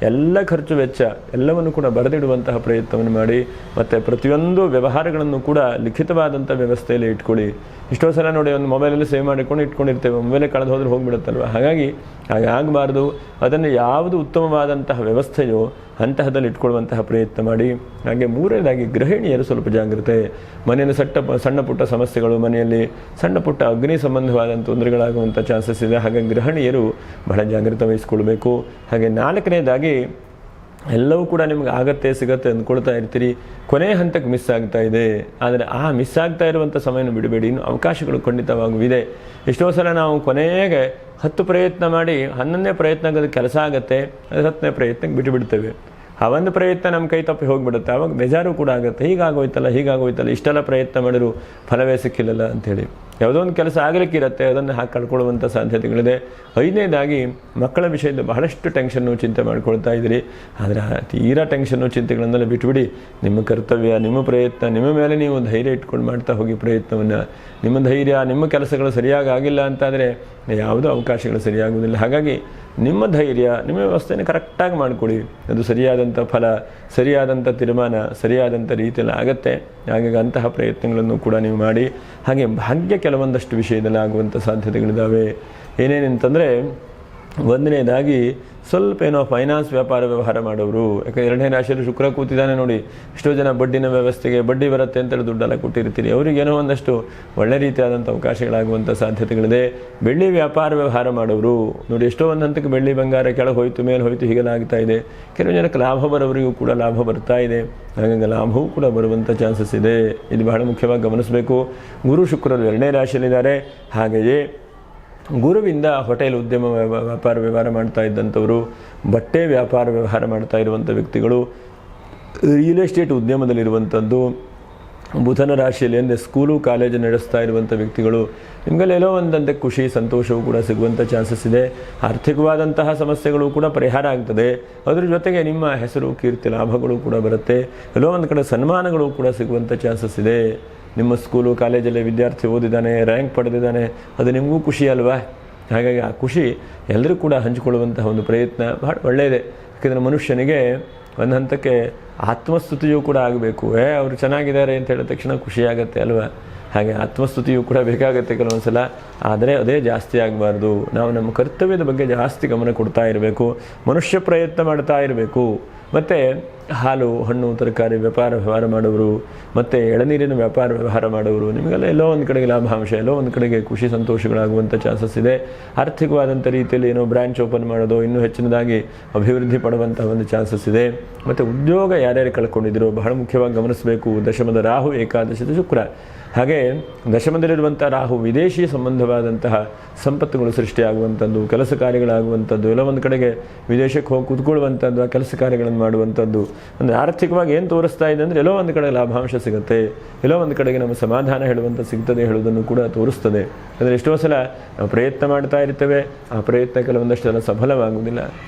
ಎಲ್ಲ ಖರ್ಚು ವೆಚ್ಚ ಎಲ್ಲವನ್ನು ಕೂಡ ಬರೆದಿಡುವಂತಹ ಪ್ರಯತ್ನವನ್ನು ಮಾಡಿ. ಮತ್ತು ಪ್ರತಿಯೊಂದು ವ್ಯವಹಾರಗಳನ್ನು ಕೂಡ ಲಿಖಿತವಾದಂಥ ವ್ಯವಸ್ಥೆಯಲ್ಲಿ ಇಟ್ಕೊಳ್ಳಿ. ಎಷ್ಟೋ ಸಲ ನೋಡಿ, ಒಂದು ಮೊಬೈಲಲ್ಲಿ ಸೇವ್ ಮಾಡಿಕೊಂಡು ಇಟ್ಕೊಂಡಿರ್ತೇವೆ, ಮೊಬೈಲೇ ಕಳೆದು ಹೋದ್ರೆ ಹೋಗಿಬಿಡುತ್ತಲ್ವ. ಹಾಗಾಗಿ ಹಾಗೆ ಆಗಬಾರ್ದು. ಅದನ್ನು ಯಾವುದು ಉತ್ತಮವಾದಂತಹ ವ್ಯವಸ್ಥೆಯೋ ಅಂತಹದಲ್ಲಿ ಇಟ್ಕೊಳ್ಳುವಂತಹ ಪ್ರಯತ್ನ ಮಾಡಿ. ಹಾಗೆ ಮೂರನೇದಾಗಿ ಗೃಹಿಣಿಯರು ಸ್ವಲ್ಪ ಜಾಗ್ರತೆ. ಮನೆಯಲ್ಲಿ ಸಣ್ಣ ಪುಟ್ಟ ಸಮಸ್ಯೆಗಳು, ಮನೆಯಲ್ಲಿ ಸಣ್ಣ ಪುಟ್ಟ ಅಗ್ನಿ ಸಂಬಂಧವಾದಂಥ ತೊಂದರೆಗಳಾಗುವಂಥ ಚಾನ್ಸಸ್ ಇದೆ. ಹಾಗಾಗಿ ಗೃಹಿಣಿಯರು ಬಹಳ ಜಾಗ್ರತೆ ವಹಿಸ್ಕೊಳ್ಬೇಕು. ಹಾಗೆ 4ನೇದಾಗಿ ಎಲ್ಲವೂ ಕೂಡ ನಿಮ್ಗೆ ಆಗತ್ತೆ ಸಿಗತ್ತೆ ಅಂದ್ಕೊಳ್ತಾ ಇರ್ತೀರಿ, ಕೊನೆ ಹಂತಕ್ಕೆ ಮಿಸ್ ಆಗ್ತಾ ಇದೆ. ಆದರೆ ಆ ಮಿಸ್ ಆಗ್ತಾ ಇರುವಂಥ ಸಮಯನ ಬಿಡಬೇಡಿ, ಇನ್ನು ಅವಕಾಶಗಳು ಖಂಡಿತವಾಗುವಿದೆ. ಎಷ್ಟೋ ಸಲ ನಾವು ಕೊನೆಗೆ 10 ಪ್ರಯತ್ನ ಮಾಡಿ 11ನೇ ಪ್ರಯತ್ನ ಆಗೋದು ಕೆಲಸ ಆಗುತ್ತೆ, 10ನೇ ಪ್ರಯತ್ನಕ್ಕೆ ಬಿಟ್ಟುಬಿಡ್ತೇವೆ. ಆ ಒಂದು ಪ್ರಯತ್ನ ನಮ್ಮ ಕೈ ತಪ್ಪಿ ಹೋಗಿಬಿಡುತ್ತೆ. ಆವಾಗ ಬೇಜಾರು ಕೂಡ ಆಗುತ್ತೆ, ಹೀಗಾಗೋಯ್ತಲ್ಲ ಇಷ್ಟೆಲ್ಲ ಪ್ರಯತ್ನ ಮಾಡಿದ್ರು ಫಲವೇ ಸಿಕ್ಕಿಲ್ಲಲ್ಲ ಅಂಥೇಳಿ. ಯಾವುದೋ ಒಂದು ಕೆಲಸ ಆಗಲಿಕ್ಕಿರುತ್ತೆ, ಅದನ್ನು ಹಾಕಿ ಕಳ್ಕೊಳ್ಳುವಂಥ ಸಾಧ್ಯತೆಗಳಿದೆ. 5ನೇದಾಗಿ ಮಕ್ಕಳ ವಿಷಯದ ಬಹಳಷ್ಟು ಟೆನ್ಷನ್ನು ಚಿಂತೆ ಮಾಡ್ಕೊಳ್ತಾ ಇದ್ದೀರಿ. ಆದರೆ ತೀರಾ ಟೆನ್ಷನ್ನು ಚಿಂತೆಗಳನ್ನೆಲ್ಲ ಬಿಟ್ಟುಬಿಡಿ. ನಿಮ್ಮ ಕರ್ತವ್ಯ, ನಿಮ್ಮ ಪ್ರಯತ್ನ, ನಿಮ್ಮ ಮೇಲೆ ನೀವು ಧೈರ್ಯ ಇಟ್ಕೊಂಡು ಮಾಡ್ತಾ ಹೋಗಿ ಪ್ರಯತ್ನವನ್ನು. ನಿಮ್ಮ ಧೈರ್ಯ, ನಿಮ್ಮ ಕೆಲಸಗಳು ಸರಿಯಾಗಿ ಆಗಿಲ್ಲ ಅಂತಾದರೆ ಯಾವುದೂ ಅವಕಾಶಗಳು ಸರಿಯಾಗುವುದಿಲ್ಲ. ಹಾಗಾಗಿ ನಿಮ್ಮ ಧೈರ್ಯ, ನಿಮ್ಮ ವ್ಯವಸ್ಥೆಯನ್ನು ಕರೆಕ್ಟಾಗಿ ಮಾಡಿಕೊಡಿ. ಅದು ಸರಿಯಾದಂಥ ಫಲ, ಸರಿಯಾದಂಥ ತೀರ್ಮಾನ, ಸರಿಯಾದಂಥ ರೀತಿಯಲ್ಲಿ ಆಗತ್ತೆ. ಹಾಗಾಗಿ ಅಂತಹ ಪ್ರಯತ್ನಗಳನ್ನು ಕೂಡ ನೀವು ಮಾಡಿ. ಹಾಗೆ ಭಾಗ್ಯ ಕೆಲವೊಂದಷ್ಟು ವಿಷಯದಲ್ಲಿ ಆಗುವಂಥ ಸಾಧ್ಯತೆಗಳಿದ್ದಾವೆ. ಏನೇನಂತಂದರೆ, 1ನೇದಾಗಿ ಸ್ವಲ್ಪ ಏನೋ ಫೈನಾನ್ಸ್ ವ್ಯಾಪಾರ ವ್ಯವಹಾರ ಮಾಡೋರು. ಯಾಕಂದರೆ 2ನೇ ರಾಶಿಯಲ್ಲಿ ಶುಕ್ರ ಕೂತಿದ್ದಾನೆ ನೋಡಿ. ಎಷ್ಟೋ ಜನ ಬಡ್ಡಿನ ವ್ಯವಸ್ಥೆಗೆ ಬಡ್ಡಿ ಬರುತ್ತೆ ಅಂತೇಳಿ ದುಡ್ಡೆಲ್ಲ ಕೊಟ್ಟಿರ್ತೀರಿ. ಅವರಿಗೇನೋ ಒಂದಷ್ಟು ಒಳ್ಳೆ ರೀತಿಯಾದಂಥ ಅವಕಾಶಗಳಾಗುವಂಥ ಸಾಧ್ಯತೆಗಳಿದೆ. ಬೆಳ್ಳಿ ವ್ಯಾಪಾರ ವ್ಯವಹಾರ ಮಾಡೋರು ನೋಡಿ, ಎಷ್ಟೋ ಒಂದು ಹಂತಕ್ಕೆ ಬೆಳ್ಳಿ ಬಂಗಾರ ಕೆಳಗೆ ಹೋಯ್ತು, ಮೇಲೆ ಹೋಯ್ತು, ಹೀಗೆಲ್ಲ ಆಗ್ತಾ ಇದೆ. ಕೆಲವು ಜನಕ್ಕೆ ಲಾಭ ಬರೋವರಿಗೂ ಕೂಡ ಲಾಭ ಬರ್ತಾ ಇದೆ. ಹಾಗಾಗಿ ಲಾಭವೂ ಕೂಡ ಬರುವಂಥ ಚಾನ್ಸಸ್ ಇದೆ. ಇದು ಬಹಳ ಮುಖ್ಯವಾಗಿ ಗಮನಿಸಬೇಕು. ಗುರು ಶುಕ್ರರು 2ನೇ ರಾಶಿಯಲ್ಲಿದ್ದಾರೆ. ಹಾಗೆಯೇ ಗುರುವಿಂದ ಹೋಟೆಲ್ ಉದ್ಯಮ ವ್ಯಾಪಾರ ವ್ಯವಹಾರ ಮಾಡ್ತಾ ಇದ್ದಂಥವರು, ಬಟ್ಟೆ ವ್ಯಾಪಾರ ವ್ಯವಹಾರ ಮಾಡ್ತಾ ಇರುವಂಥ ವ್ಯಕ್ತಿಗಳು, ರಿಯಲ್ ಎಸ್ಟೇಟ್ ಉದ್ಯಮದಲ್ಲಿರುವಂಥದ್ದು, ಬುಧನ ರಾಶಿಯಲ್ಲಿ ಅಂದರೆ ಸ್ಕೂಲು ಕಾಲೇಜು ನಡೆಸ್ತಾ ಇರುವಂಥ ವ್ಯಕ್ತಿಗಳು, ನಿಮಗೆಲ್ಲೋ ಒಂದಂತೆ ಖುಷಿ ಸಂತೋಷವೂ ಕೂಡ ಸಿಗುವಂಥ ಚಾನ್ಸಸ್ ಇದೆ. ಆರ್ಥಿಕವಾದಂತಹ ಸಮಸ್ಯೆಗಳು ಕೂಡ ಪರಿಹಾರ ಆಗ್ತದೆ. ಅದ್ರ ಜೊತೆಗೆ ನಿಮ್ಮ ಹೆಸರು, ಕೀರ್ತಿ, ಲಾಭಗಳು ಕೂಡ ಬರುತ್ತೆ. ಎಲ್ಲೋ ಒಂದು ಕಡೆ ಸನ್ಮಾನಗಳು ಕೂಡ ಸಿಗುವಂಥ ಚಾನ್ಸಸ್ ಇದೆ. ನಿಮ್ಮ ಸ್ಕೂಲು ಕಾಲೇಜಲ್ಲಿ ವಿದ್ಯಾರ್ಥಿ ಓದಿದ್ದಾನೆ, ರ್ಯಾಂಕ್ ಪಡೆದಿದ್ದಾನೆ, ಅದು ನಿಮಗೂ ಖುಷಿ ಅಲ್ವಾ? ಹಾಗಾಗಿ ಆ ಖುಷಿ ಎಲ್ಲರೂ ಕೂಡ ಹಂಚಿಕೊಳ್ಳುವಂತಹ ಒಂದು ಪ್ರಯತ್ನ ಬಹಳ ಒಳ್ಳೆಯದೇ. ಯಾಕೆಂದರೆ ಮನುಷ್ಯನಿಗೆ ಒಂದು ಹಂತಕ್ಕೆ ಆತ್ಮಸ್ತುತಿಯೂ ಕೂಡ ಆಗಬೇಕು. ಅವರು ಚೆನ್ನಾಗಿದ್ದಾರೆ ಅಂತ ಹೇಳಿದ ತಕ್ಷಣ ಖುಷಿಯಾಗತ್ತೆ ಅಲ್ವಾ? ಹಾಗೆ ಆತ್ಮಸ್ತುತಿಯೂ ಕೂಡ ಬೇಕಾಗುತ್ತೆ ಕೆಲವೊಂದು ಸಲ. ಆದರೆ ಅದೇ ಜಾಸ್ತಿ ಆಗಬಾರ್ದು. ನಾವು ನಮ್ಮ ಕರ್ತವ್ಯದ ಬಗ್ಗೆ ಜಾಸ್ತಿ ಗಮನ ಕೊಡ್ತಾ ಇರಬೇಕು. ಮನುಷ್ಯ ಪ್ರಯತ್ನ ಮಾಡ್ತಾ ಇರಬೇಕು. ಮತ್ತು ಹಾಲು, ಹಣ್ಣು, ತರಕಾರಿ ವ್ಯಾಪಾರ ವ್ಯವಹಾರ ಮಾಡೋರು, ಮತ್ತು ಎಳನೀರಿನ ವ್ಯಾಪಾರ ವ್ಯವಹಾರ ಮಾಡೋರು, ನಿಮಗೆಲ್ಲ ಎಲ್ಲೋ ಒಂದು ಕಡೆಗೆ ಲಾಭಾಂಶ, ಎಲ್ಲೋ ಒಂದು ಕಡೆಗೆ ಖುಷಿ ಸಂತೋಷಗಳಾಗುವಂಥ ಚಾನ್ಸಸ್ ಇದೆ. ಆರ್ಥಿಕವಾದಂಥ ರೀತಿಯಲ್ಲಿ ಏನೋ ಬ್ರ್ಯಾಂಚ್ ಓಪನ್ ಮಾಡೋದು, ಇನ್ನೂ ಹೆಚ್ಚಿನದಾಗಿ ಅಭಿವೃದ್ಧಿ ಪಡುವಂಥ ಒಂದು ಚಾನ್ಸಸ್ ಇದೆ. ಮತ್ತು ಉದ್ಯೋಗ ಯಾರ್ಯಾರು ಕಳ್ಕೊಂಡಿದ್ರು ಬಹಳ ಮುಖ್ಯವಾಗಿ ಗಮನಿಸಬೇಕು. ದಶಮದ ರಾಹು, ಏಕಾದಶದ ಶುಕ್ರ. ಹಾಗೆ ದಶಮದಲ್ಲಿರುವಂಥ ರಾಹು ವಿದೇಶಿ ಸಂಬಂಧವಾದಂತಹ ಸಂಪತ್ತುಗಳು ಸೃಷ್ಟಿಯಾಗುವಂಥದ್ದು, ಕೆಲಸ ಕಾರ್ಯಗಳಾಗುವಂಥದ್ದು, ಎಲ್ಲ ಒಂದು ಕಡೆಗೆ ವಿದೇಶಕ್ಕೆ ಹೋಗಿ ಕೂತ್ಕೊಳ್ಳುವಂಥದ್ದು, ಆ ಕೆಲಸ ಕಾರ್ಯಗಳನ್ನು ಮಾಡುವಂಥದ್ದು. ಅಂದರೆ ಆರ್ಥಿಕವಾಗಿ ಏನು ತೋರಿಸ್ತಾ ಇದೆ ಅಂದರೆ ಎಲ್ಲೋ ಒಂದು ಕಡೆ ಲಾಭಾಂಶ ಸಿಗುತ್ತೆ, ಎಲ್ಲೋ ಒಂದು ಕಡೆಗೆ ನಮ್ಮ ಸಮಾಧಾನ ಹೇಳುವಂಥ ಸಿಗ್ತದೆ ಹೇಳುವುದನ್ನು ಕೂಡ ತೋರಿಸ್ತದೆ. ಅಂದರೆ ಎಷ್ಟೋ ಸಲ ನಾವು ಪ್ರಯತ್ನ ಮಾಡ್ತಾ ಇರ್ತೇವೆ, ಆ ಪ್ರಯತ್ನ ಕೆಲವೊಂದಷ್ಟು ಸಲ ಸಫಲವಾಗುವುದಿಲ್ಲ.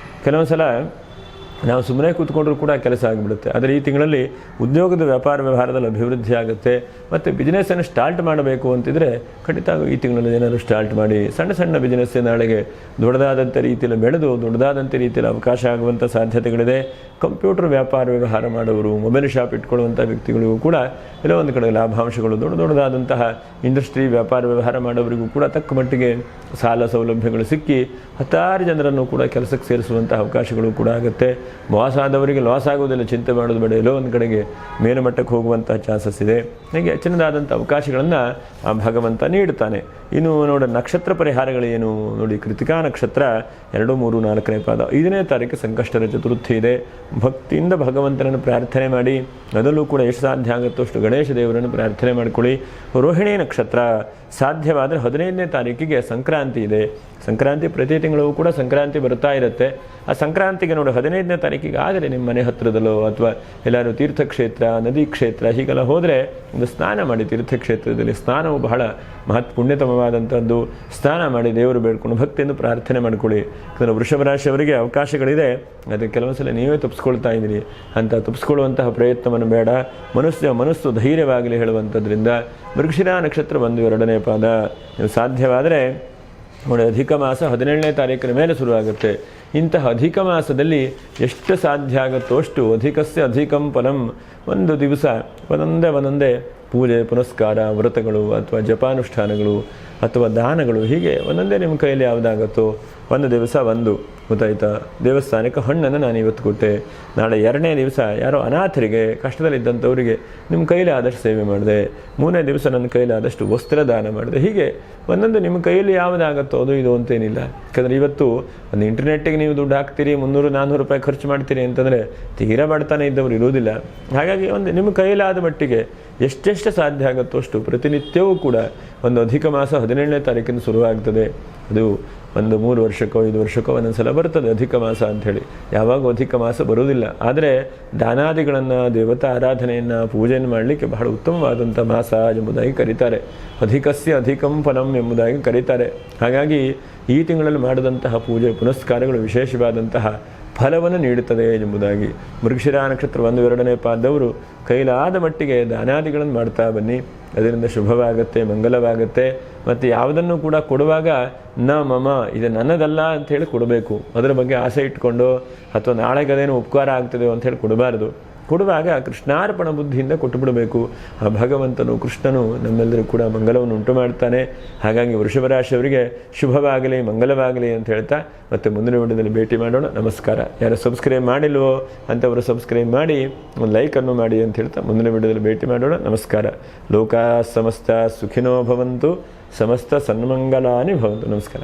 ಕೆಲವೊಂದು ಸಲ ನಾವು ಸುಮ್ಮನೆ ಕೂತ್ಕೊಂಡ್ರೂ ಕೂಡ ಕೆಲಸ ಆಗಿಬಿಡುತ್ತೆ. ಆದರೆ ಈ ತಿಂಗಳಲ್ಲಿ ಉದ್ಯೋಗದ ವ್ಯಾಪಾರ ವ್ಯವಹಾರದಲ್ಲಿ ಅಭಿವೃದ್ಧಿ ಆಗುತ್ತೆ. ಮತ್ತು ಬಿಸ್ನೆಸ್ಸನ್ನು ಸ್ಟಾರ್ಟ್ ಮಾಡಬೇಕು ಅಂತಿದ್ರೆ ಖಂಡಿತ ಈ ತಿಂಗಳಲ್ಲಿ ಏನಾದರೂ ಸ್ಟಾರ್ಟ್ ಮಾಡಿ. ಸಣ್ಣ ಸಣ್ಣ ಬಿಸ್ನೆಸ್ ನಾಳೆಗೆ ದೊಡ್ಡದಾದಂಥ ರೀತಿಯಲ್ಲಿ ಬೆಳೆದು ದೊಡ್ಡದಾದಂಥ ರೀತಿಯಲ್ಲಿ ಅವಕಾಶ ಆಗುವಂಥ ಸಾಧ್ಯತೆಗಳಿದೆ. ಕಂಪ್ಯೂಟರ್ ವ್ಯಾಪಾರ ವ್ಯವಹಾರ ಮಾಡೋರು, ಮೊಬೈಲ್ ಶಾಪ್ ಇಟ್ಕೊಳ್ಳುವಂಥ ವ್ಯಕ್ತಿಗಳಿಗೂ ಕೂಡ ಎಲ್ಲೋ ಒಂದು ಕಡೆ ಲಾಭಾಂಶಗಳು, ದೊಡ್ಡದಾದಂತಹ ಇಂಡಸ್ಟ್ರಿ ವ್ಯಾಪಾರ ವ್ಯವಹಾರ ಮಾಡೋರಿಗೂ ಕೂಡ ತಕ್ಕ ಮಟ್ಟಿಗೆ ಸಾಲ ಸೌಲಭ್ಯಗಳು ಸಿಕ್ಕಿ 10 ಜನರನ್ನು ಕೂಡ ಕೆಲಸಕ್ಕೆ ಸೇರಿಸುವಂಥ ಅವಕಾಶಗಳು ಕೂಡ ಆಗುತ್ತೆ. ಲಾಸ್ ಆದವರಿಗೆ ಲಾಸ್ ಆಗೋದಿಲ್ಲ, ಚಿಂತೆ ಮಾಡೋದು ಬೇಡ, ಎಲ್ಲೋ ಒಂದು ಕಡೆಗೆ ಮೇಲುಮಟ್ಟಕ್ಕೆ ಹೋಗುವಂಥ ಚಾನ್ಸಸ್ ಇದೆ. ಹೀಗೆ ಹೆಚ್ಚಿನದಾದಂಥ ಅವಕಾಶಗಳನ್ನು ಆ ಭಗವಂತ ನೀಡ್ತಾನೆ. ಇನ್ನು ನೋಡಿ ನಕ್ಷತ್ರ ಪರಿಹಾರಗಳೇನು ನೋಡಿ. ಕೃತಿಕಾ ನಕ್ಷತ್ರ 2, 3, 4ನೇ ಪಾದ 5ನೇ ತಾರೀಕು ಸಂಕಷ್ಟರ ಚತುರ್ಥಿ ಇದೆ. ಭಕ್ತಿಯಿಂದ ಭಗವಂತನನ್ನು ಪ್ರಾರ್ಥನೆ ಮಾಡಿ, ಅದರಲ್ಲೂ ಕೂಡ ಎಷ್ಟು ಸಾಧ್ಯ ಆಗುತ್ತೋ ಅಷ್ಟು ಗಣೇಶ ದೇವರನ್ನು ಪ್ರಾರ್ಥನೆ ಮಾಡಿಕೊಳ್ಳಿ. ರೋಹಿಣಿ ನಕ್ಷತ್ರ ಸಾಧ್ಯವಾದರೆ 15ನೇ ತಾರೀಕಿಗೆ ಸಂಕ್ರಾಂತಿ ಇದೆ. ಸಂಕ್ರಾಂತಿ ಪ್ರತಿ ತಿಂಗಳು ಕೂಡ ಸಂಕ್ರಾಂತಿ ಬರ್ತಾ ಇರುತ್ತೆ. ಆ ಸಂಕ್ರಾಂತಿಗೆ ನೋಡಿ 15ನೇ ತಾರೀಕಿಗೆ ಆದರೆ ನಿಮ್ಮ ಮನೆ ಹತ್ತಿರದಲ್ಲೋ ಅಥವಾ ಎಲ್ಲರೂ ತೀರ್ಥಕ್ಷೇತ್ರ, ನದಿ ಕ್ಷೇತ್ರ ಹೀಗೆಲ್ಲ ಹೋದರೆ ಒಂದು ಸ್ನಾನ ಮಾಡಿ. ತೀರ್ಥಕ್ಷೇತ್ರದಲ್ಲಿ ಸ್ನಾನವು ಬಹಳ ಪುಣ್ಯತಮವಾದಂಥದ್ದು. ಸ್ನಾನ ಮಾಡಿ ದೇವರು ಬೇಡ್ಕೊಂಡು ಭಕ್ತಿಯಿಂದ ಪ್ರಾರ್ಥನೆ ಮಾಡಿಕೊಳ್ಳಿ. ಯಾಕಂದರೆ ವೃಷಭ ರಾಶಿಯವರಿಗೆ ಅವಕಾಶಗಳಿದೆ, ಅದಕ್ಕೆ ಕೆಲವೊಂದು ಸಲ ನೀವೇ ತಪ್ಪಿಸ್ಕೊಳ್ತಾ ಇದ್ದೀರಿ. ಅಂತ ತಪ್ಪಿಸ್ಕೊಳ್ಳುವಂತಹ ಪ್ರಯತ್ನವನ್ನು ಬೇಡ. ಮನಸ್ಸು ಧೈರ್ಯವಾಗಲಿ ಹೇಳುವಂಥದ್ರಿಂದ. ಮೃಗಶಿರಾ ನಕ್ಷತ್ರ 1, 2ನೇ ಪಾದ. ನೀವು ಸಾಧ್ಯವಾದರೆ ನೋಡಿ ಅಧಿಕ ಮಾಸ 17ನೇ ತಾರೀಕಿನ ಮೇಲೆ ಶುರುವಾಗುತ್ತೆ. ಇಂತಹ ಅಧಿಕ ಮಾಸದಲ್ಲಿ ಎಷ್ಟು ಸಾಧ್ಯ ಆಗುತ್ತೋ ಅಷ್ಟು ಅಧಿಕಸ್ಯ ಅಧಿಕಂ ಫಲಂ. ಒಂದು ದಿವಸ ಒಂದೊಂದೇ ಪೂಜೆ ಪುನಸ್ಕಾರ, ವ್ರತಗಳು ಅಥವಾ ಜಪಾನುಷ್ಠಾನಗಳು ಅಥವಾ ದಾನಗಳು, ಹೀಗೆ ಒಂದೊಂದೇ ನಿಮ್ಮ ಕೈಯಲ್ಲಿ ಯಾವುದಾಗುತ್ತೋ ಒಂದು ದಿವಸ ಗೊತ್ತಾಯ್ತಾ. ದೇವಸ್ಥಾನಕ್ಕೆ ಹಣ್ಣನ್ನು ನಾನು ಇವತ್ತು ಕೊಟ್ಟೆ, ನಾಳೆ 2ನೇ ದಿವಸ ಯಾರೋ ಅನಾಥರಿಗೆ, ಕಷ್ಟದಲ್ಲಿದ್ದಂಥವರಿಗೆ ನಿಮ್ಮ ಕೈಲಿ ಆದಷ್ಟು ಸೇವೆ ಮಾಡಿದೆ, 3ನೇ ದಿವಸ ನನ್ನ ಕೈಲಿ ಆದಷ್ಟು ವಸ್ತ್ರ ದಾನ ಮಾಡಿದೆ. ಹೀಗೆ ಒಂದೊಂದು ನಿಮ್ಮ ಕೈಯಲ್ಲಿ ಯಾವುದಾಗುತ್ತೋ ಅದು ಇದು ಅಂತೇನಿಲ್ಲ. ಯಾಕಂದರೆ ಇವತ್ತು ಒಂದು ಇಂಟರ್ನೆಟ್ಟಿಗೆ ನೀವು ದುಡ್ಡು ಹಾಕ್ತೀರಿ, 300-400 ರೂಪಾಯಿ ಖರ್ಚು ಮಾಡ್ತೀರಿ ಅಂತಂದರೆ ತೀರಾ ಬಡತನ ಇದ್ದವರು ಇರೋದಿಲ್ಲ. ಹಾಗಾಗಿ ನಿಮ್ಮ ಕೈಲಾದ ಮಟ್ಟಿಗೆ ಎಷ್ಟೆಷ್ಟು ಸಾಧ್ಯ ಆಗುತ್ತೋ ಅಷ್ಟು ಪ್ರತಿನಿತ್ಯವೂ ಕೂಡ ಒಂದು ಅಧಿಕ ಮಾಸ 17ನೇ ತಾರೀಕಿನ ಶುರುವಾಗ್ತದೆ. ಅದು ಒಂದು 3 ವರ್ಷಕ್ಕೋ 5 ವರ್ಷಕ್ಕೋ ಒಂದೊಂದು ಸಲ ಬರ್ತದೆ ಅಧಿಕ ಮಾಸ ಅಂಥೇಳಿ. ಯಾವಾಗ ಅಧಿಕ ಮಾಸ ಬರುವುದಿಲ್ಲ. ಆದರೆ ದಾನಾದಿಗಳನ್ನು, ದೇವತಾ ಆರಾಧನೆಯನ್ನು, ಪೂಜೆಯನ್ನು ಮಾಡಲಿಕ್ಕೆ ಬಹಳ ಉತ್ತಮವಾದಂಥ ಮಾಸ ಎಂಬುದಾಗಿ ಕರೀತಾರೆ. ಅಧಿಕಸ್ಯ ಅಧಿಕಂ ಫಲಂ ಎಂಬುದಾಗಿ ಕರೀತಾರೆ. ಹಾಗಾಗಿ ಈ ತಿಂಗಳಲ್ಲಿ ಮಾಡಿದಂತಹ ಪೂಜೆ ಪುನಸ್ಕಾರಗಳು ವಿಶೇಷವಾದಂತಹ ಫಲವನ್ನು ನೀಡುತ್ತದೆ ಎಂಬುದಾಗಿ. ಮೃಗಶಿರಾ ನಕ್ಷತ್ರ 1, 2ನೇ ಪಾದದವರು ಕೈಲಾದ ಮಟ್ಟಿಗೆ ದಾನಾದಿಗಳನ್ನು ಮಾಡ್ತಾ ಬನ್ನಿ. ಅದರಿಂದ ಶುಭವಾಗುತ್ತೆ, ಮಂಗಲವಾಗುತ್ತೆ. ಮತ್ತು ಯಾವುದನ್ನು ಕೂಡ ಕೊಡುವಾಗ ಮಮ ಇದು ನನ್ನದಲ್ಲ ಅಂಥೇಳಿ ಕೊಡಬೇಕು. ಅದರ ಬಗ್ಗೆ ಆಸೆ ಇಟ್ಕೊಂಡು ಅಥವಾ ನಾಳೆಗೆ ಅದೇನು ಉಪಕಾರ ಆಗ್ತದೆ ಅಂಥೇಳಿ ಕೊಡಬಾರ್ದು. ಕೊಡುವಾಗ ಕೃಷ್ಣಾರ್ಪಣ ಬುದ್ಧಿಯಿಂದ ಕೊಟ್ಟು ಬಿಡಬೇಕು. ಆ ಭಗವಂತನು ಕೃಷ್ಣನು ನಮ್ಮೆಲ್ಲರೂ ಕೂಡ ಮಂಗಲವನ್ನು ಉಂಟು ಮಾಡ್ತಾನೆ. ಹಾಗಾಗಿ ವೃಷಭ ರಾಶಿಯವರಿಗೆ ಶುಭವಾಗಲಿ, ಮಂಗಲವಾಗಲಿ ಅಂತ ಹೇಳ್ತಾ ಮತ್ತೆ ಮುಂದಿನ ವಿಡಿಯೋದಲ್ಲಿ ಭೇಟಿ ಮಾಡೋಣ. ನಮಸ್ಕಾರ. ಯಾರು ಸಬ್ಸ್ಕ್ರೈಬ್ ಮಾಡಿಲ್ವೋ ಅಂಥವರು ಸಬ್ಸ್ಕ್ರೈಬ್ ಮಾಡಿ, ಒಂದು ಲೈಕನ್ನು ಮಾಡಿ ಅಂತ ಹೇಳ್ತಾ ಮುಂದಿನ ವಿಡಿಯೋದಲ್ಲಿ ಭೇಟಿ ಮಾಡೋಣ. ನಮಸ್ಕಾರ. ಲೋಕಾ ಸಮಸ್ತ ಸುಖಿನೋ ಭವಂತು, ಸಮಸ್ತ ಸನ್ಮಂಗಲಾನಿ ಭವಂತು. ನಮಸ್ಕಾರ.